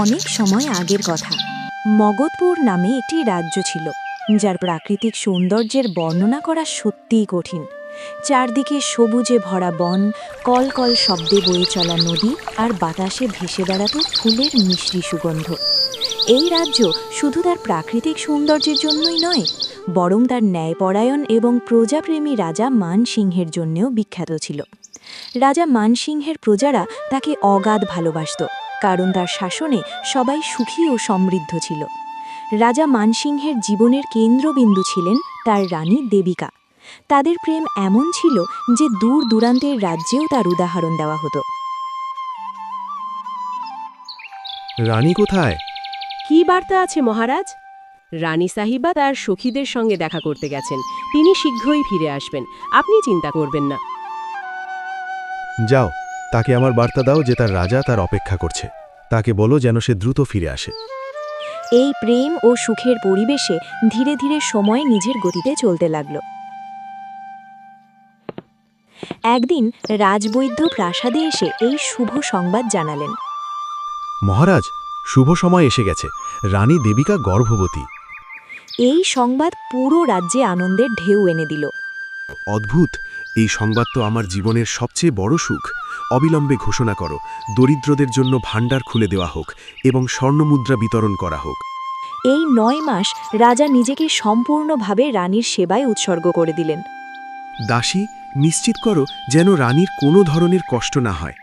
অনেক সময় আগের কথা। মগধপুর নামে একটি রাজ্য ছিল, যার প্রাকৃতিক সৌন্দর্যের বর্ণনা করা সত্যিই কঠিন। চারদিকে সবুজে ভরা বন, কল কল শব্দে বয়ে চলা নদী আর বাতাসে ভেসে বেড়াতো ফুলের মিষ্টি সুগন্ধ। এই রাজ্য শুধু তার প্রাকৃতিক সৌন্দর্যের জন্যই নয়, বরং তার ন্যায়পরায়ণ এবং প্রজাপ্রেমী রাজা মানসিংহের জন্যও বিখ্যাত ছিল। রাজা মানসিংহের প্রজারা তাকে অগাধ ভালোবাসত, কারণ তার শাসনে সবাই সুখী ও সমৃদ্ধ ছিল। রাজা মানসিংহের জীবনের কেন্দ্রবিন্দু ছিলেন তার রানী দেবিকা। তাদের প্রেম এমন ছিল যে দূর দূরান্তের রাজ্যেও তার উদাহরণ দেওয়া হতো। রানী কোথায়? কি বার্তা আছে মহারাজ? রানী সাহিবা তার সখীদের সঙ্গে দেখা করতে গেছেন। তিনি শীঘ্রই ফিরে আসবেন, আপনি চিন্তা করবেন না। যাও, তাকে আমার বার্তা দাও যে তার রাজা তার অপেক্ষা করছে। তাকে বলো যেন সে দ্রুত ফিরে আসে। এই প্রেম ও সুখের পরিবেশে ধীরে ধীরে সময় নিজের গতিতে চলতে লাগল। একদিন রাজবৈদ্য প্রাসাদে এসে এই শুভ সংবাদ জানালেন। মহারাজ, শুভ সময় এসে গেছে। রানী দেবিকা গর্ভবতী। এই সংবাদ পুরো রাজ্যে আনন্দের ঢেউ এনে দিল। অদ্ভুত! এই সংবাদ তো আমার জীবনের সবচেয়ে বড় সুখ। অবিলম্বে ঘোষণা করো, দরিদ্রদের জন্য ভাণ্ডার খুলে দেওয়া হোক এবং স্বর্ণমুদ্রা বিতরণ করা হোক। এই 9 মাস রাজা নিজেকে সম্পূর্ণভাবে রানীর সেবায় উৎসর্গ করে দিলেন। দাসী, নিশ্চিত করো যেন রানীর কোনো ধরনের কষ্ট না হয়।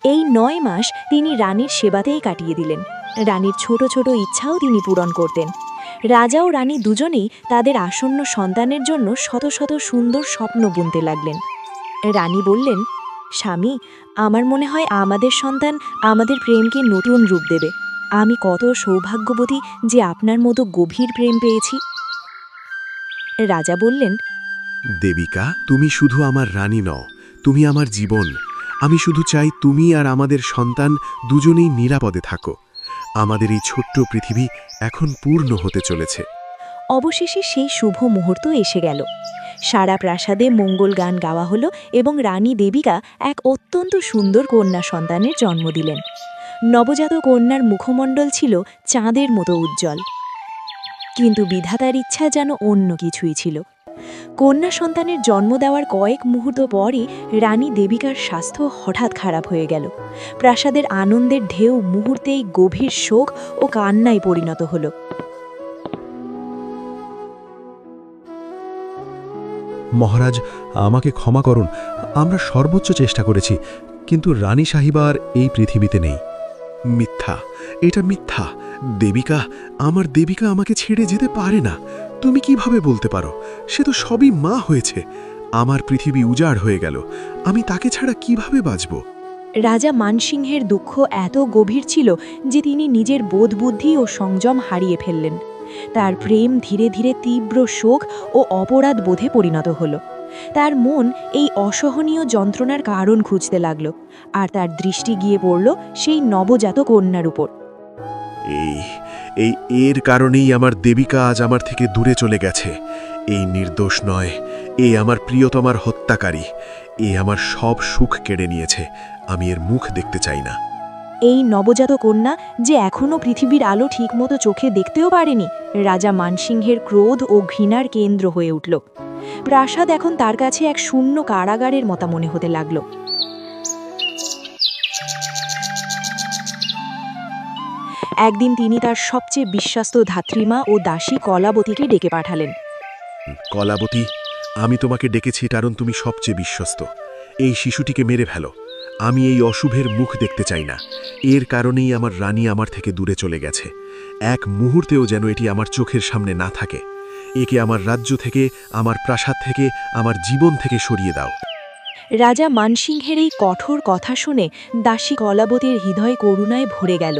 এই 9 মাস তিনি রানীর সেবাতেই কাটিয়ে দিলেন। রানীর ছোট ছোট ইচ্ছাও তিনি পূরণ করতেন। রাজা ও রানী দুজনেই তাদের আসন্ন সন্তানের জন্য শত শত সুন্দর স্বপ্ন বুনতে লাগলেন। রানী বললেন, স্বামী, আমার মনে হয় আমাদের সন্তান আমাদের প্রেমকে নতুন রূপ দেবে। আমি কত সৌভাগ্যবতী যে আপনার মতো গভীর প্রেম পেয়েছি। রাজা বললেন, দেবিকা, তুমি শুধু আমার রানী নও, তুমি আমার জীবন। আমি শুধু চাই তুমি আর আমাদের সন্তান দুজনেই নিরাপদে থাকো। আমাদের এই ছোট্ট পৃথিবী এখন পূর্ণ হতে চলেছে। অবশেষে সেই শুভ মুহূর্ত এসে গেল। সারা প্রাসাদে মঙ্গল গান গাওয়া হলো এবং রানী দেবিকা এক অত্যন্ত সুন্দর কন্যা সন্তানের জন্ম দিলেন। নবজাত কন্যার মুখমণ্ডল ছিল চাঁদের মতো উজ্জ্বল। কিন্তু বিধাতার ইচ্ছা যেন অন্য কিছুই ছিল। কন্যা সন্তানের জন্ম দেওয়ার কয়েক মুহূর্ত পরই রানী দেবিকার স্বাস্থ্য হঠাৎ খারাপ হয়ে গেল। প্রাসাদের আনন্দের ঢেউ মুহূর্তেই গভীর শোক ও কান্নায় পরিণত হল। মহারাজ, আমাকে ক্ষমা করুন। আমরা সর্বোচ্চ চেষ্টা করেছি, কিন্তু রানী সাহিবা আর এই পৃথিবীতে নেই। মিথ্যা, এটা মিথ্যা। দেবিকা, আমার দেবিকা আমাকে ছেড়ে যেতে পারে না। তুমি কিভাবে বলতে পারো? সে তো সবই মা হয়েছে। আমার পৃথিবী উজাড় হয়ে গেল। আমি তাকে ছাড়া কিভাবে বাঁচব? রাজা মানসিংহের দুঃখ এত গভীর ছিল যে তিনি নিজের বোধবুদ্ধি ও সংযম হারিয়ে ফেললেন। তার প্রেম ধীরে ধীরে তীব্র শোক ও অপরাধ বোধে পরিণত হল। তার মন এই অসহনীয় যন্ত্রণার কারণ খুঁজতে লাগল, আর তার দৃষ্টি গিয়ে পড়ল সেই নবজাত কন্যার উপর। এর কারণেই আমার দেবিকা আজ আমার থেকে দূরে চলে গেছে। এই নির্দোষ নয়, এই আমার প্রিয়তমার হত্যাকারী। আমার সব সুখ কেড়ে নিয়েছে। আমি এর মুখ দেখতে চাই না। এই নবজাত কন্যা যে এখনও পৃথিবীর আলো ঠিকমতো চোখে দেখতেও পারেনি, রাজা মানসিংহের ক্রোধ ও ঘৃণার কেন্দ্র হয়ে উঠল। প্রাসাদ এখন তার কাছে এক শূন্য কারাগারের মতো মনে হতে লাগল। একদিন তিনি তার সবচেয়ে বিশ্বস্ত ধাত্রীমা ও দাসী কলাবতীকে ডেকে পাঠালেন। কলাবতী, আমি তোমাকে ডেকেছি কারণ তুমি সবচেয়ে বিশ্বস্ত। এই শিশুটিকে মেরে ফেলো। আমি এই অশুভের মুখ দেখতে চাই না। এর কারণেই আমার রানী আমার থেকে দূরে চলে গেছে। এক মুহূর্তেও যেন এটি আমার চোখের সামনে না থাকে। একে আমার রাজ্য থেকে, আমার প্রাসাদ থেকে, আমার জীবন থেকে সরিয়ে দাও। রাজা মানসিংহের এই কঠোর কথা শুনে দাসী কলাবতীর হৃদয় করুণায় ভরে গেল।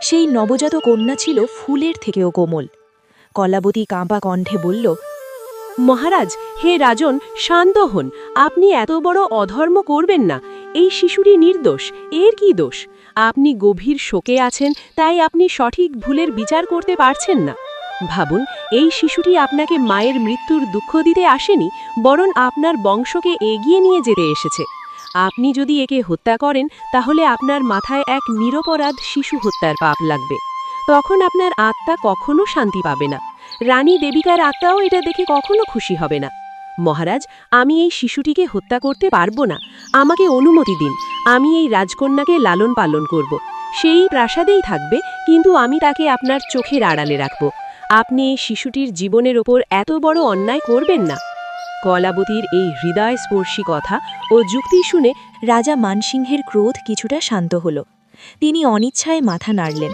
সেই নবজাত কন্যা ছিল ফুলের থেকেও কোমল। কলাবতী কাঁপা কণ্ঠে বলল, মহারাজ, হে রাজন, শান্ত হন। আপনি এত বড় অধর্ম করবেন না। এই শিশুটি নির্দোষ, এর কি দোষ? আপনি গভীর শোকে আছেন, তাই আপনি সঠিক ভুলের বিচার করতে পারছেন না। ভাবুন, এই শিশুটি আপনাকে মায়ের মৃত্যুর দুঃখ দিতে আসেনি, বরং আপনার বংশকে এগিয়ে নিয়ে যেতে এসেছে। আপনি যদি একে হত্যা করেন তাহলে আপনার মাথায় এক নিরপরাধ শিশু হত্যার পাপ লাগবে। তখন আপনার আত্মা কখনো শান্তি পাবে না। রানী দেবিকার আত্মাও এটা দেখে কখনো খুশি হবে না। মহারাজ, আমি এই শিশুটিকে হত্যা করতে পারবো না। আমাকে অনুমতি দিন। আমি এই রাজকন্যাকে লালন পালন করব। সেই প্রাসাদেই থাকবে, কিন্তু আমি তাকে আপনার চোখের আড়ালে রাখব। আপনি এই শিশুটির জীবনের ওপর এত বড় অন্যায় করবেন না। কলাবতীর এই হৃদয়স্পর্শী কথা ও যুক্তি শুনে রাজা মানসিংহের ক্রোধ কিছুটা শান্ত হল। তিনি অনিচ্ছায় মাথা নাড়লেন।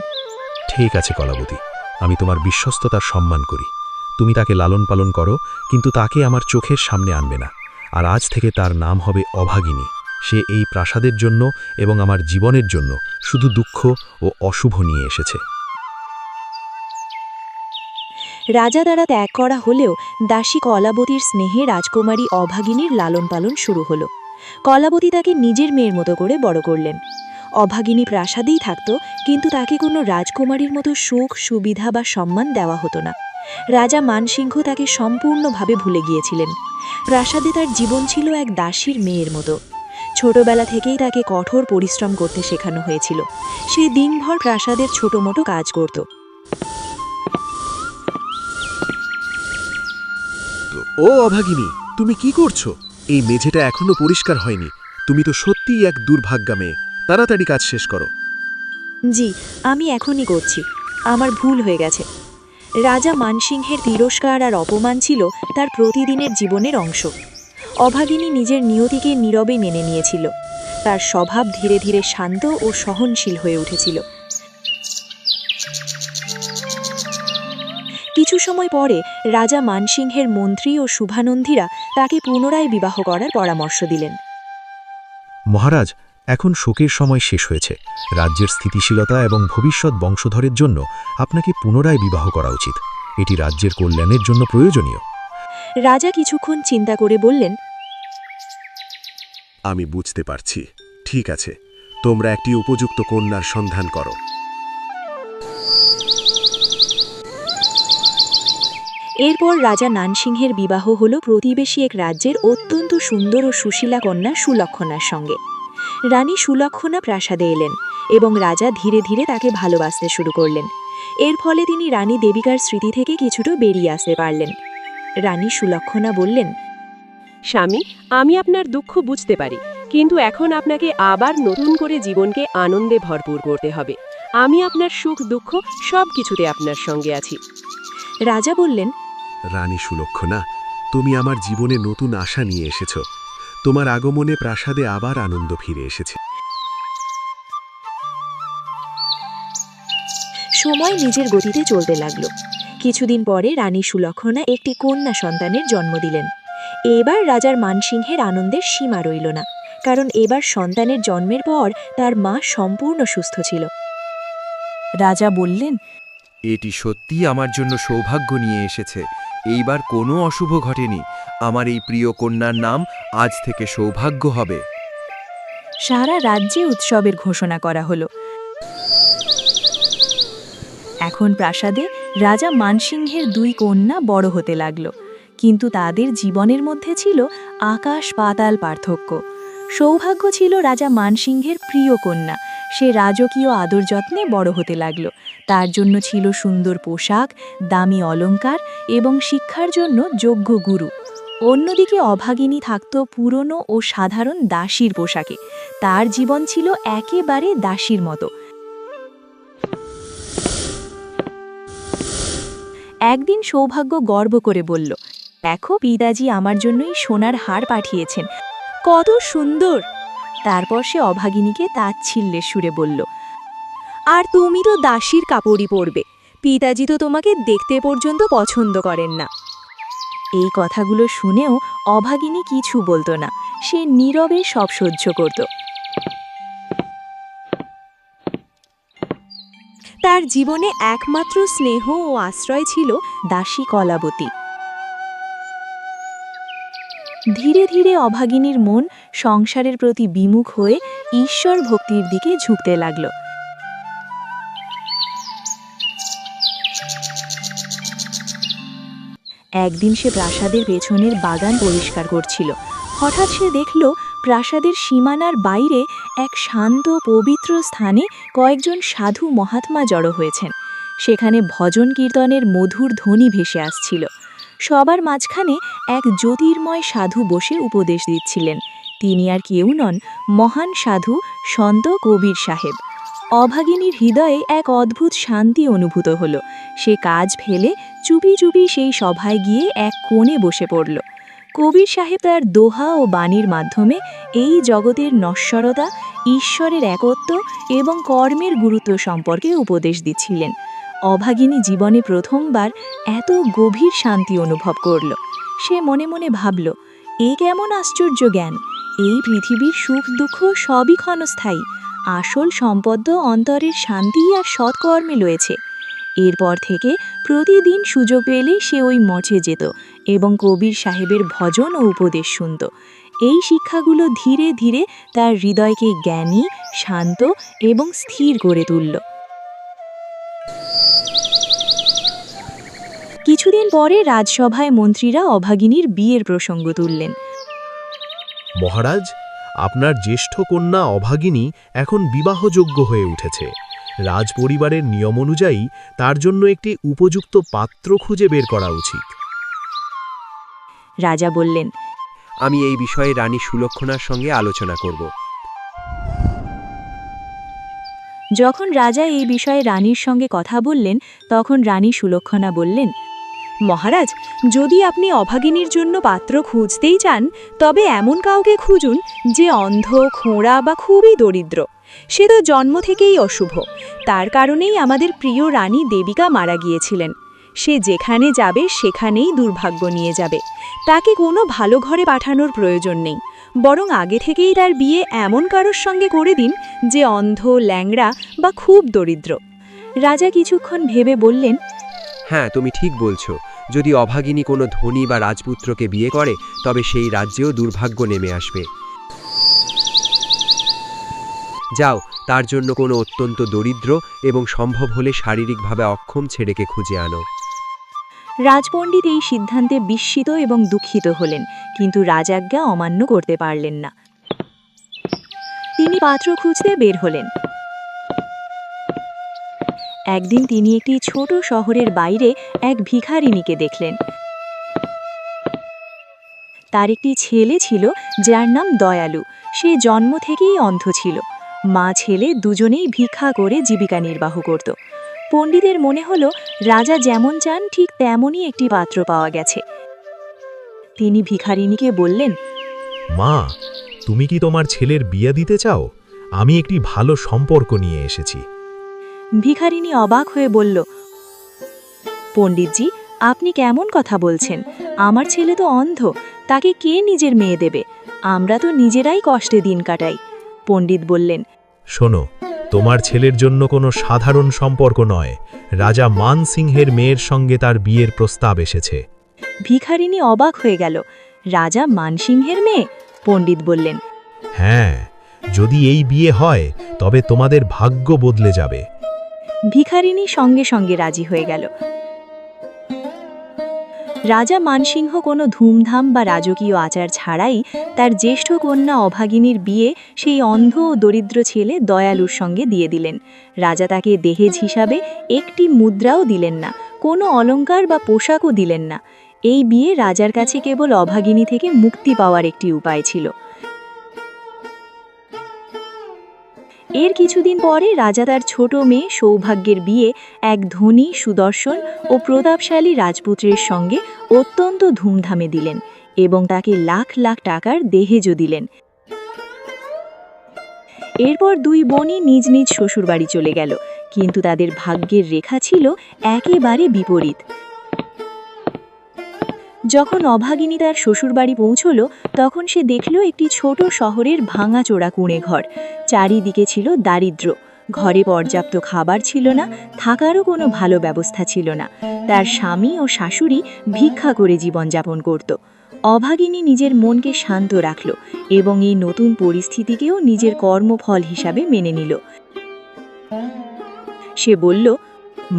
ঠিক আছে কলাবতী, আমি তোমার বিশ্বস্ততার সম্মান করি। তুমি তাকে লালন পালন করো, কিন্তু তাকে আমার চোখের সামনে আনবে না। আর আজ থেকে তার নাম হবে অভাগিনী। সে এই প্রাসাদের জন্য এবং আমার জীবনের জন্য শুধু দুঃখ ও অশুভ নিয়ে এসেছে। রাজা দ্বারা ত্যাগ করা হলেও দাসী কলাবতীর স্নেহে রাজকুমারী অভাগিনীর লালন পালন শুরু হলো। কলাবতী তাকে নিজের মেয়ের মতো করে বড় করলেন। অভাগিনী প্রাসাদেই থাকত, কিন্তু তাকে কোনো রাজকুমারীর মতো সুখ, সুবিধা বা সম্মান দেওয়া হতো না। রাজা মানসিংহ তাকে সম্পূর্ণভাবে ভুলে গিয়েছিলেন। প্রাসাদে তার জীবন ছিল এক দাসীর মেয়ের মতো। ছোটবেলা থেকেই তাকে কঠোর পরিশ্রম করতে শেখানো হয়েছিল। সে দিনভর প্রাসাদের ছোটমোটো কাজ করত। ও অভাগিনী, তুমি কি করছো? এই মেঝেটা এখনো পরিষ্কার হয়নি। তুমি তো সত্যিই এক দুর্ভাগ্যা মেয়ে। তাড়াতাড়ি কাজ শেষ করো। জি, আমি এখনই করছি। আমার ভুল হয়ে গেছে। রাজা মানসিংহের তিরস্কার আর অপমান ছিল তার প্রতিদিনের জীবনের অংশ। অভাগিনী নিজের নিয়তিকে নীরবে মেনে নিয়েছিল। তার স্বভাব ধীরে ধীরে শান্ত ও সহনশীল হয়ে উঠেছিল। কিছু সময় পরে রাজা মানসিংহের মন্ত্রী ও শুভানন্দীরা তাকে পুনরায় বিবাহ করার পরামর্শ দিলেন। মহারাজ, এখন শোকের সময় শেষ হয়েছে। রাজ্যের স্থিতিশীলতা এবং ভবিষ্যৎ বংশধরের জন্য আপনাকে পুনরায় বিবাহ করা উচিত। এটি রাজ্যের কল্যাণের জন্য প্রয়োজনীয়। রাজা কিছুক্ষণ চিন্তা করে বললেন, আমি বুঝতে পারছি। ঠিক আছে, তোমরা একটি উপযুক্ত কন্যার সন্ধান করো। এরপর রাজা নানসিংহের বিবাহ হল প্রতিবেশী এক রাজ্যের অত্যন্ত সুন্দর ও সুশীলা কন্যা সুলক্ষণার সঙ্গে। রানী সুলক্ষণা প্রাসাদে এলেন এবং রাজা ধীরে ধীরে তাকে ভালোবাসতে শুরু করলেন। এর ফলে তিনি রানী দেবিকার স্মৃতি থেকে কিছুটা বেরিয়ে আসতে পারলেন। রানী সুলক্ষণা বললেন, স্বামী, আমি আপনার দুঃখ বুঝতে পারি, কিন্তু এখন আপনাকে আবার নতুন করে জীবনকে আনন্দে ভরপুর করতে হবে। আমি আপনার সুখ দুঃখ সব কিছুতে আপনার সঙ্গে আছি। রাজা বললেন, রানী সুলক্ষণা, তুমি আমার জীবনে নতুন আশা নিয়ে এসেছ। তোমার আগমনে প্রাসাদে আবার আনন্দ ফিরে এসেছে। সময় নিজের গতিতে চলতে লাগল। কিছুদিন পরে রানী সুলক্ষণা একটি কন্যা সন্তানের জন্ম দিলেন। এবার রাজার মানসিংহের আনন্দের সীমা রইল না, কারণ এবার সন্তানের জন্মের পর তার মা সম্পূর্ণ সুস্থ ছিল। রাজা বললেন, এটি সত্যিই আমার জন্য সৌভাগ্য নিয়ে এসেছে। এইবার কোনো অশুভ ঘটেনি। আমার এই প্রিয় কন্যার নাম আজ থেকে সৌভাগ্য হবে। সারা রাজ্যে উৎসবের ঘোষণা করা হলো। এখন প্রাসাদে রাজা মানসিংহের দুই কন্যা বড় হতে লাগল, কিন্তু তাদের জীবনের মধ্যে ছিল আকাশ পাতাল পার্থক্য। সৌভাগ্য ছিল রাজা মানসিংহের প্রিয় কন্যা। সে রাজকীয় আদর যত্নে বড় হতে লাগল। তার জন্য ছিল সুন্দর পোশাক, দামি অলংকার এবং শিক্ষার জন্য যোগ্য গুরু। অন্যদিকে অভাগিনী থাকত পুরনো ও সাধারণ দাসীর পোশাকে। তার জীবন ছিল একেবারে দাসীর মতো। একদিন সৌভাগ্য গর্ব করে বলল, দেখো, পিতাজি আমার জন্যই সোনার হার পাঠিয়েছেন, কত সুন্দর। তারপর সে অভাগিনীকে তাচ্ছিল্যের সুরে বলল, আর তুমি তো দাসীর কাপড়ই পরবে। পিতাজি তো তোমাকে দেখতে পর্যন্ত পছন্দ করেন না। এই কথাগুলো শুনেও অভাগিনী কিছু বলতো না। সে নীরবে সব সহ্য করত। তার জীবনে একমাত্র স্নেহ ও আশ্রয় ছিল দাসী কলাবতী। ধীরে ধীরে অভাগিনীর মন সংসারের প্রতি বিমুখ হয়ে ঈশ্বর ভক্তির দিকে ঝুঁকতে লাগল। একদিন সে প্রাসাদের পেছনের বাগান পরিষ্কার করছিল। হঠাৎ সে দেখল প্রাসাদের সীমানার বাইরে এক শান্ত পবিত্র স্থানে কয়েকজন সাধু মহাত্মা জড়ো হয়েছেন। সেখানে ভজন কীর্তনের মধুর ধ্বনি ভেসে আসছিল। সবার মাঝখানে এক জ্যোতির্ময় সাধু বসে উপদেশ দিচ্ছিলেন। তিনি আর কেউ নন, মহান সাধু সন্ত কবির সাহেব। অভাগিনীর হৃদয়ে এক অদ্ভুত শান্তি অনুভূত হল। সে কাজ ফেলে চুপি চুপি সেই সভায় গিয়ে এক কোণে বসে পড়ল। কবির সাহেব তার দোহা ও বাণীর মাধ্যমে এই জগতের নশ্বরতা, ঈশ্বরের একত্ব এবং কর্মের গুরুত্ব সম্পর্কে উপদেশ দিচ্ছিলেন। অভাগিনী জীবনে প্রথমবার এত গভীর শান্তি অনুভব করল। সে মনে মনে ভাবল, এ কেমন আশ্চর্য জ্ঞান! এই পৃথিবীর সুখ দুঃখ সবই ক্ষণস্থায়ী। আসল সম্পদ অন্তরের শান্তি আর সৎকর্মে রয়েছে। এরপর থেকে প্রতিদিন সুযোগ পেলে সে ওই মঠে যেত এবং কবির সাহেবের ভজন ও উপদেশ শুনত। এই শিক্ষাগুলো ধীরে ধীরে তার হৃদয়কে জ্ঞানী, শান্ত এবং স্থির করে তুলল। কিছুদিন পরে রাজসভায় মন্ত্রীরা অভাগিনীর বিয়ের প্রসঙ্গ তুললেন। মহারাজ, আপনার জ্যেষ্ঠ কন্যা অভাগিনী এখন বিবাহযোগ্য হয়ে উঠেছে। রাজপরিবারের নিয়ম অনুযায়ী তার জন্য একটি উপযুক্ত পাত্র খুঁজে বের করা উচিত। রাজা বললেন, আমি এই বিষয়ে রানী সুলক্ষণার সঙ্গে আলোচনা করব। যখন রাজা এই বিষয়ে রানীর সঙ্গে কথা বললেন, তখন রানী সুলক্ষণা বললেন, মহারাজ, যদি আপনি অভাগিনীর জন্য পাত্র খুঁজতেই চান, তবে এমন কাউকে খুঁজুন যে অন্ধ, খোঁড়া বা খুবই দরিদ্র। সে তো জন্ম থেকেই অশুভ। তার কারণেই আমাদের প্রিয় রানী দেবিকা মারা গিয়েছিলেন। সে যেখানে যাবে সেখানেই দুর্ভাগ্য নিয়ে যাবে। তাকে কোনো ভালো ঘরে পাঠানোর প্রয়োজন নেই, বরং আগে থেকেই তার বিয়ে এমন কারোর সঙ্গে করে দিন যে অন্ধ, ল্যাংড়া বা খুব দরিদ্র। রাজা কিছুক্ষণ ভেবে বললেন, হ্যাঁ, তুমি ঠিক বলছো। যদি অভাগিনী কোনো ধনী বা রাজপুত্রকে বিয়ে করে, তবে সেই রাজ্যেও দুর্ভাগ্য নেমে আসবে। যাও, তার জন্য কোনো অত্যন্ত দরিদ্র এবং সম্ভব হলে শারীরিকভাবে অক্ষম ছেলেকে খুঁজে আনো। রাজপণ্ডিত এই সিদ্ধান্তে বিস্মিত এবং দুঃখিত হলেন, কিন্তু রাজাজ্ঞা অমান্য করতে পারলেন না। তিনি পাত্র খুঁজতে বের হলেন। একদিন তিনি একটি ছোট শহরের বাইরে এক ভিখারিনীকে দেখলেন। তার একটি ছেলে ছিল যার নাম দয়ালু। সে জন্ম থেকেই অন্ধ ছিল। মা ছেলে দুজনেই ভিক্ষা করে জীবিকা নির্বাহ করত। পণ্ডিতের মনে হলো, রাজা যেমন চান ঠিক তেমনই একটি পাত্র পাওয়া গেছে। তিনি ভিখারিনীকে বললেন, মা, তুমি কি তোমার ছেলের বিয়ে দিতে চাও? আমি একটি ভালো সম্পর্ক নিয়ে এসেছি। ভিখারিনী অবাক হয়ে বলল, পণ্ডিতজি, আপনি কেমন কথা বলছেন? আমার ছেলে তো অন্ধ, তাকে কে নিজের মেয়ে দেবে? আমরা তো নিজেরাই কষ্টে দিন কাটাই। পণ্ডিত বললেন, শোনো, তোমার ছেলের জন্য কোনো সাধারণ সম্পর্ক নয়। রাজা মান সিংহের মেয়ের সঙ্গে তার বিয়ের প্রস্তাব এসেছে। ভিখারিনী অবাক হয়ে গেল। রাজা মানসিংহের মেয়ে? পণ্ডিত বললেন, হ্যাঁ, যদি এই বিয়ে হয় তবে তোমাদের ভাগ্য বদলে যাবে। ভিখারিনী সঙ্গে সঙ্গে রাজি হয়ে গেল। রাজা মানসিংহ কোনো ধুমধাম বা রাজকীয় আচার ছাড়াই তার জ্যেষ্ঠ কন্যা অভাগিনীর বিয়ে সেই অন্ধ ও দরিদ্র ছেলে দয়ালুর সঙ্গে দিয়ে দিলেন। রাজা তাকে দেহেজ হিসাবে একটি মুদ্রাও দিলেন না, কোনো অলংকার বা পোশাকও দিলেন না। এই বিয়ে রাজার কাছে কেবল অভাগিনী থেকে মুক্তি পাওয়ার একটি উপায় ছিল। এর কিছুদিন পরে রাজা তার ছোট মেয়ে সৌভাগ্যের বিয়ে এক ধনী, সুদর্শন ও প্রতাপশালী রাজপুত্রের সঙ্গে অত্যন্ত ধুমধামে দিলেন এবং তাকে লাখ লাখ টাকার দেহেজও দিলেন। এরপর দুই বোনই নিজ নিজ শ্বশুরবাড়ি চলে গেল, কিন্তু তাদের ভাগ্যের রেখা ছিল একেবারে বিপরীত। যখন অভাগিনী তার শ্বশুরবাড়ি পৌঁছল, তখন সে দেখল একটি ছোট শহরের ভাঙাচোরা কুঁড়ে ঘর। চারিদিকে ছিল দারিদ্র্য। ঘরে পর্যাপ্ত খাবার ছিল না, থাকারও কোনো ভালো ব্যবস্থা ছিল না। তার স্বামী ও শাশুড়ি ভিক্ষা করে জীবনযাপন করত। অভাগিনী নিজের মনকে শান্ত রাখল এবং এই নতুন পরিস্থিতিকেও নিজের কর্মফল হিসাবে মেনে নিল। সে বলল,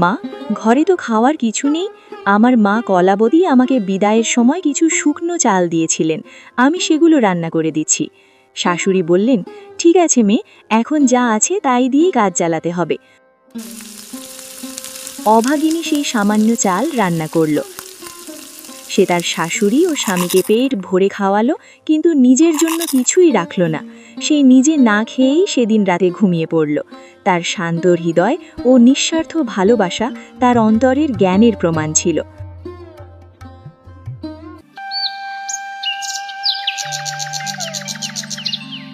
মা, ঘরে তো খাওয়ার কিছু নেই। আমার মা কলাবতী আমাকে বিদায়ের সময় কিছু শুকনো চাল দিয়েছিলেন, আমি সেগুলো রান্না করে দিচ্ছি। শাশুড়ি বললেন, ঠিক আছে মেয়ে, এখন যা আছে তাই দিয়ে কাজ চালাতে হবে। অভাগিনী সেই সামান্য চাল রান্না করল। সে তার শাশুড়ি ও স্বামীকে পেট ভরে খাওয়ালো, কিন্তু নিজের জন্য কিছুই রাখল না। সে নিজে না খেয়েই সেদিন রাতে ঘুমিয়ে পড়ল। তার শান্ত হৃদয় ও নিঃস্বার্থ ভালোবাসা তার অন্তরের জ্ঞানের প্রমাণ ছিল।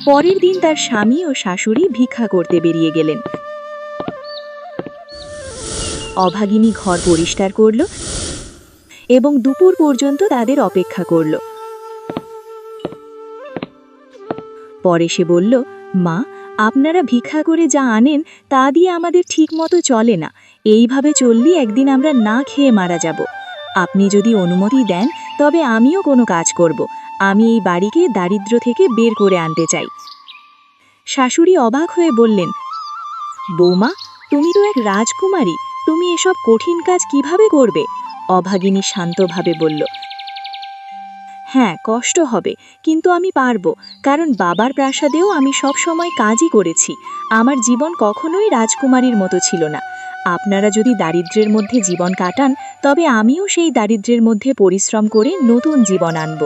পরের দিন তার স্বামী ও শাশুড়ি ভিক্ষা করতে বেরিয়ে গেলেন। অভাগিনী ঘর পরিষ্কার করল এবং দুপুর পর্যন্ত তাদের অপেক্ষা করল। পরে সে বলল, মা, আপনারা ভিক্ষা করে যা আনেন তা দিয়ে আমাদের ঠিকমতো চলে না। এইভাবে চললে একদিন আমরা না খেয়ে মারা যাব। আপনি যদি অনুমতি দেন তবে আমিও কোনো কাজ করব। আমি এই বাড়িকে দারিদ্র্য থেকে বের করে আনতে চাই। শাশুড়ি অবাক হয়ে বললেন, বৌমা, তুমি তো এক রাজকুমারী, তুমি এসব কঠিন কাজ কিভাবে করবে? অভাগিনী শান্তভাবে বলল, হ্যাঁ, কষ্ট হবে, কিন্তু আমি পারবো, কারণ বাবার প্রাসাদেও আমি সব সময় কাজই করেছি। আমার জীবন কখনোই রাজকুমারীর মতো ছিল না। আপনারা যদি দারিদ্র্যের মধ্যে জীবন কাটান তবে আমিও সেই দারিদ্র্যের মধ্যে পরিশ্রম করে নতুন জীবন আনব।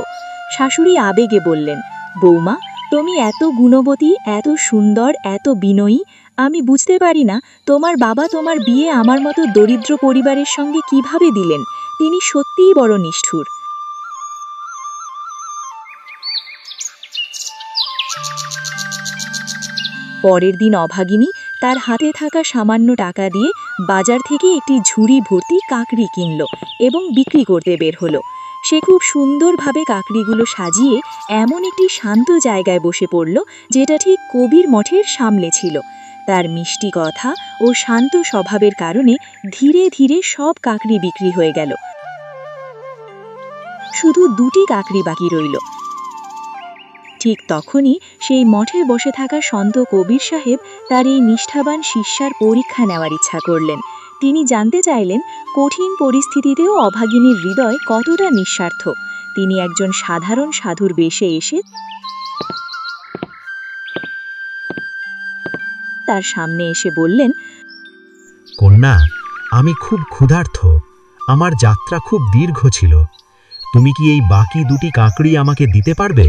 শাশুড়ি আবেগে বললেন, বৌমা, তুমি এত গুণবতী, এত সুন্দর, এত বিনয়ী। আমি বুঝতে পারি না তোমার বাবা তোমার বিয়ে আমার মতো দরিদ্র পরিবারের সঙ্গে কিভাবে দিলেন। তিনি সত্যিই বড় নিষ্ঠুর। পরের দিন অভাগিনী তার হাতে থাকা সামান্য টাকা দিয়ে বাজার থেকে একটি ঝুড়ি ভর্তি কাকড়ি কিনল এবং বিক্রি করতে বের হলো। সে খুব সুন্দরভাবে কাকড়িগুলো সাজিয়ে এমন একটি শান্ত জায়গায় বসে পড়ল যেটা ঠিক কবির মঠের সামনে ছিল। তার মিষ্টি কথা ও শান্ত স্বভাবের কারণে ধীরে ধীরে সব কাকড়ি বিক্রি হয়ে গেল। শুধু দুটি কাকড়ি বাকি রইল। ঠিক তখনই সেই মঠে বসে থাকা সন্ত কবির সাহেব তার এই নিষ্ঠাবান শিষ্যার পরীক্ষা নেওয়ার ইচ্ছা করলেন। তিনি জানতে চাইলেন কঠিন পরিস্থিতিতেও অভাগিনীর হৃদয় কতটা নিঃস্বার্থ। তিনি একজন সাধারণ সাধুর বেশে এসে তার সামনে এসে বললেন, কন্যা, আমি খুব ক্ষুধার্ত। আমার যাত্রা খুব দীর্ঘ ছিল। তুমি কি এই বাকি দুটি কাকড়ি আমাকে দিতে পারবে?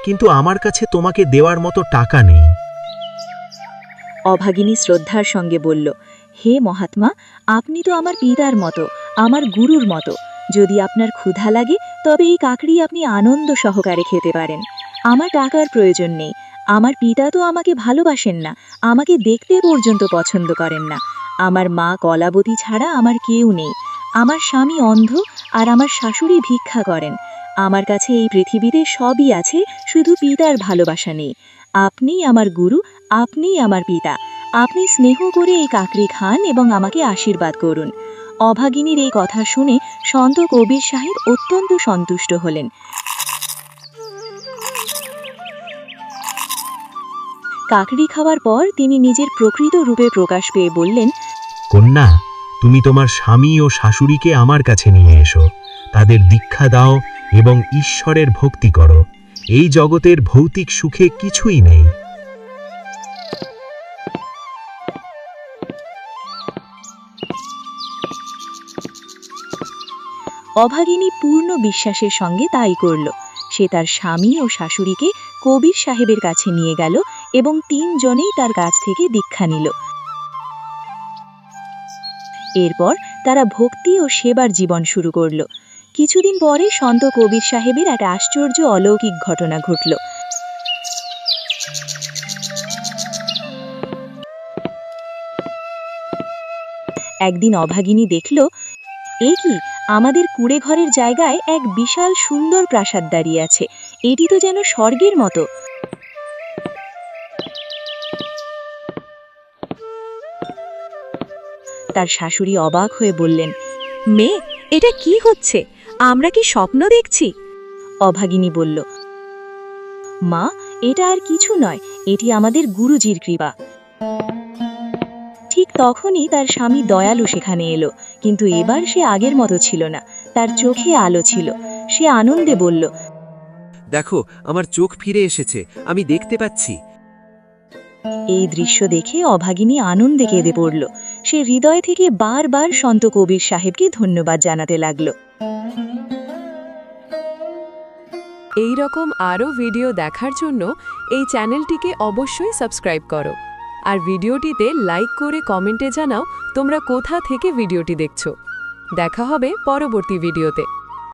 কিন্তু আমার কাছে তোমাকে দেওয়ার মতো টাকা নেই। অভাগিনী শ্রদ্ধার সঙ্গে বলল, হে মহাত্মা, আপনি তো আমার পিতার মতো, আমার গুরুর মতো। যদি আপনার ক্ষুধা লাগে তবে এই কাকড়ি আপনি আনন্দ সহকারে খেতে পারেন। আমার টাকার প্রয়োজন নেই। আমার পিতা তো আমাকে ভালোবাসেন না, আমাকে দেখতে পর্যন্ত পছন্দ করেন না। আমার মা কলাবতী ছাড়া আমার কেউ নেই। আমার স্বামী অন্ধ আর আমার শাশুড়ি ভিক্ষা করেন। আমার কাছে এই পৃথিবীতে সবই আছে, শুধু পিতার ভালোবাসা নেই। আপনিই আমার গুরু, আপনিই আমার পিতা। আপনি স্নেহ করে এই কাকড়ি খান এবং আমাকে আশীর্বাদ করুন। অভাগিনীর এই কথা শুনে সন্ত কবির সাহেব অত্যন্ত সন্তুষ্ট হলেন। কাকড়ি খাওয়ার পর তিনি নিজের প্রকৃত রূপে প্রকাশ পেয়ে বললেন, কন্যা, তুমি তোমার স্বামী ও শাশুড়িকে আমার কাছে নিয়ে এসো। তাদের দীক্ষা দাও এবং ঈশ্বরের ভক্তি করো। এই জগতের ভৌতিক সুখে কিছুই নেই। অভাগিনী পূর্ণ বিশ্বাসের সঙ্গে তাই করল। সে তার স্বামী ও শাশুড়িকে কবির সাহেবের কাছে নিয়ে গেল এবং তিনজনেই তার কাছ থেকে দীক্ষা নিল। এরপর তারা ভক্তি ও সেবার জীবন শুরু করল। কিছুদিন পরে সন্ত কবির সাহেবের এক আশ্চর্য অলৌকিক ঘটনা ঘটল। একদিন অভাগিনী দেখল, এ কি, আমাদের কুড়ে ঘরের জায়গায় এক বিশাল সুন্দর প্রাসাদ দাঁড়িয়ে আছে। এটি তো যেন স্বর্গের মতো। তার শাশুড়ি অবাক হয়ে বললেন, মেয়ে, এটা কি হচ্ছে? আমরা কি স্বপ্ন দেখছি? অভাগিনী বলল, মা, এটা আর কিছু নয়, এটি আমাদের গুরুজির কৃপা। ঠিক তখনই তার স্বামী দয়ালু সেখানে এলো, কিন্তু এবার সে আগের মতো ছিল না। তার চোখে আলো ছিল। সে আনন্দে বলল, দেখো আমার চোখ ফিরে এসেছে, আমি দেখতে পাচ্ছি। এই দৃশ্য দেখে অভাগিনী আনন্দে কেঁদে পড়ল। সে হৃদয় থেকে বারবার সন্ত কবির সাহেবকে ধন্যবাদ জানাতে লাগল। এই রকম আরও ভিডিও দেখার জন্য এই চ্যানেলটিকে অবশ্যই সাবস্ক্রাইব করো আর ভিডিওটিতে লাইক করে কমেন্টে জানাও তোমরা কোথা থেকে ভিডিওটি দেখছো। দেখা হবে পরবর্তী ভিডিওতে।